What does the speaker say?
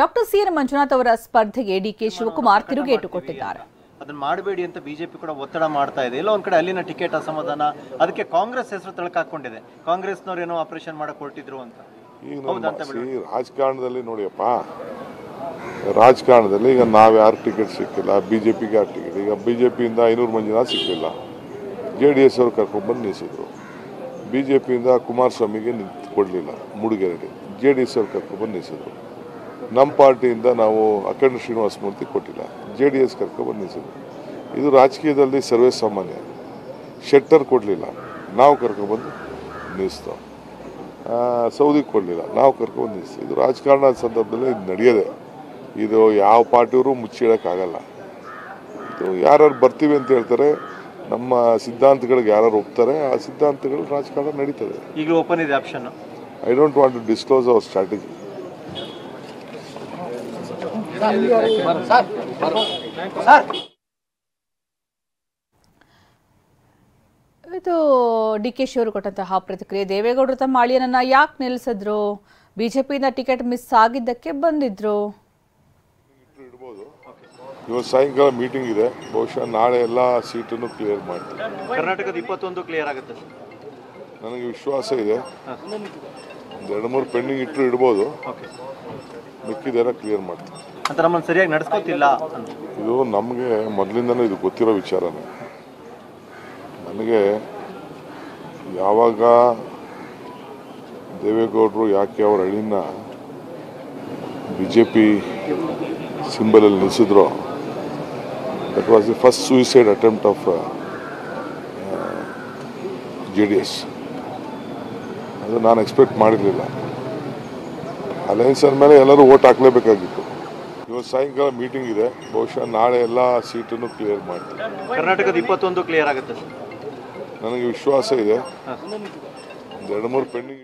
Doctor CN. Manjunath ಅವರ ಸ್ಪರ್ಧೆಗೆ DK Shivakumar ತಿರುಗೇಟು ಕೊಟ್ಟಿದ್ದಾರೆ. ಅದನ್ನ ಮಾಡಬೇಡಿ ಅಂತ ಬಿಜೆಪಿ ಕೂಡ ಒತ್ತಡ ಮಾಡ್ತಾ ಇದೆ. ಎಲ್ಲ ಒಂದ್ ಕಡೆ ಅಲ್ಲಿನ ಟಿಕೆಟ್ ಅಸಮಾಧಾನ, ಅದಕ್ಕೆ ಕಾಂಗ್ರೆಸ್ ಹೆಸರು ತಳಕಾಕೊಂಡಿದೆ. ಕಾಂಗ್ರೆಸ್ನವ್ರು ಏನೋ ಆಪರೇಷನ್ ಮಾಡಕ್ ಹೊರಟಿದ್ರು ಅಂತ. ರಾಜಕಾರಣದಲ್ಲಿ ನೋಡಿಯಪ್ಪ, ರಾಜಕಾರಣದಲ್ಲಿ ಈಗ ನಾವ್ ಯಾರು ಟಿಕೆಟ್ ಸಿಕ್ಕಿಲ್ಲ, ಬಿಜೆಪಿಗೆ ಯಾರು ಟಿಕೆಟ್. ಈಗ ಬಿಜೆಪಿಯಿಂದ 500 ಮಂಜುನಾಥ್ ಸಿಕ್ಕಿಲ್ಲ, JDS ಅವರು ಕರ್ಕೊಂಡ್ಬಂದು ನಿಲ್ಲಿಸಿದ್ರು. ಬಿಜೆಪಿಯಿಂದ ಕುಮಾರಸ್ವಾಮಿಗೆ ಕೊಡಲಿಲ್ಲ ಮೂಡಿಗೆರೆಗೆ, JDS ಅವರು ಕರ್ಕೊಂಡ್ಬಂದು ನಿಲ್ಲಿಸಿದ್ರು. ನಮ್ಮ ಪಾರ್ಟಿಯಿಂದ ನಾವು ಅಖಂಡ ಶ್ರೀನಿವಾಸ ಮೂರ್ತಿ ಕೊಟ್ಟಿಲ್ಲ, JDS ಕರ್ಕೊಂಡ್ಬಂದು ನಿಲ್ಲಿಸಿದ್ರು. ಇದು ರಾಜಕೀಯದಲ್ಲಿ ಸರ್ವೇ ಸಾಮಾನ್ಯ. ಶೆಟ್ಟರ್ ಕೊಡಲಿಲ್ಲ, ನಾವು ಕರ್ಕೊಂಡ್ಬಂದು ನಿಲ್ಲಿಸ್ತೇವೆ. ಸೌದಿ ಕೊಡಲಿಲ್ಲ, ನಾವು ಕರ್ಕೊಂಡ್ಬಂದು ನಿಲ್ಲಿಸ್ತೀವಿ. ಇದು ರಾಜಕಾರಣದ ಸಂದರ್ಭದಲ್ಲಿ ಇದು ನಡೆಯೋದೆ. ಇದು ಯಾವ ಪಾರ್ಟಿಯವರು ಮುಚ್ಚಿಡೋಕ್ಕಾಗಲ್ಲ. ಇದು ಯಾರು ಬರ್ತೀವಿ ಅಂತ ಹೇಳ್ತಾರೆ, ನಮ್ಮ ಸಿದ್ಧಾಂತಗಳಿಗೆ ಯಾರು ಒಪ್ತಾರೆ, ಆ ಸಿದ್ಧಾಂತಗಳು ರಾಜಕಾರಣ ನಡೀತದೆ. ಈಗ ಓಪನ್ ಇದೆ option. I don't want to disclose our strategy. ಇದು ಡಿಕೆ ಶಿ ಅವರು ಕೊಟ್ಟಂತಹ ಪ್ರತಿಕ್ರಿಯೆ. ದೇವೇಗೌಡರು ತಮ್ಮ ಅಳಿಯನನ್ನ ಯಾಕೆ ನಿಲ್ಲಿಸಿದ್ರು? ಬಿಜೆಪಿಯಿಂದ ಟಿಕೆಟ್ ಮಿಸ್ ಆಗಿದ್ದಕ್ಕೆ ಬಂದಿದ್ರು. ಇವತ್ತು ಸಾಯಂಕಾಲ ಮೀಟಿಂಗ್ ಇದೆ, ಬಹುಶಃ ನಾಳೆ ಎಲ್ಲ ಸೀಟನ್ನು ಕ್ಲಿಯರ್ ಮಾಡ್ತೀವಿ. ಕರ್ನಾಟಕದ 21 ಕ್ಲಿಯರ್ ಆಗುತ್ತೆ ನನಗೆ ವಿಶ್ವಾಸ ಇದೆ. ಒಂದು 2-3 ಪೆಂಡಿಂಗ್ ಇಡ್ಬೋದು, ಮಿಕ್ಕಿದೆಲ್ಲ ಕ್ಲಿಯರ್ ಮಾಡ್ತೀವಿ. ಅಂತ ನಮ್ಮನ್ನು ಸರಿಯಾಗಿ ನಡೆಸ್ಕೊತಿಲ್ಲ. ಇದು ನಮಗೆ ಮೊದಲಿಂದನೂ ಇದು ಗೊತ್ತಿರೋ ವಿಚಾರನೇ. ನನಗೆ ಯಾವಾಗ ದೇವೇಗೌಡರು ಯಾಕೆ ಅವ್ರ ಅಳಿನ BJP ಸಿಂಬಲಲ್ಲಿ ನಿಲ್ಲಿಸಿದ್ರು, that was the first suicide attempt of JDS. ಅದು ನಾನು ಎಕ್ಸ್ಪೆಕ್ಟ್ ಮಾಡಿರಲಿಲ್ಲ. ಅಲಯನ್ಸ್ ಮೇಲೆ ಎಲ್ಲರೂ ಓಟ್ ಹಾಕಲೇಬೇಕಾಗಿತ್ತು. ಇವತ್ತು ಸಾಯಂಕಾಲ ಮೀಟಿಂಗ್ ಇದೆ, ಬಹುಶಃ ನಾಳೆ ಎಲ್ಲ ಸೀಟನ್ನು ಕ್ಲಿಯರ್ ಮಾಡ್ತೀವಿ. ಕರ್ನಾಟಕದ 21 ಕ್ಲಿಯರ್ ಆಗುತ್ತೆ ನನಗೆ ವಿಶ್ವಾಸ ಇದೆ. ಒಂದು 2-3 ಪೆಂಡಿಂಗ್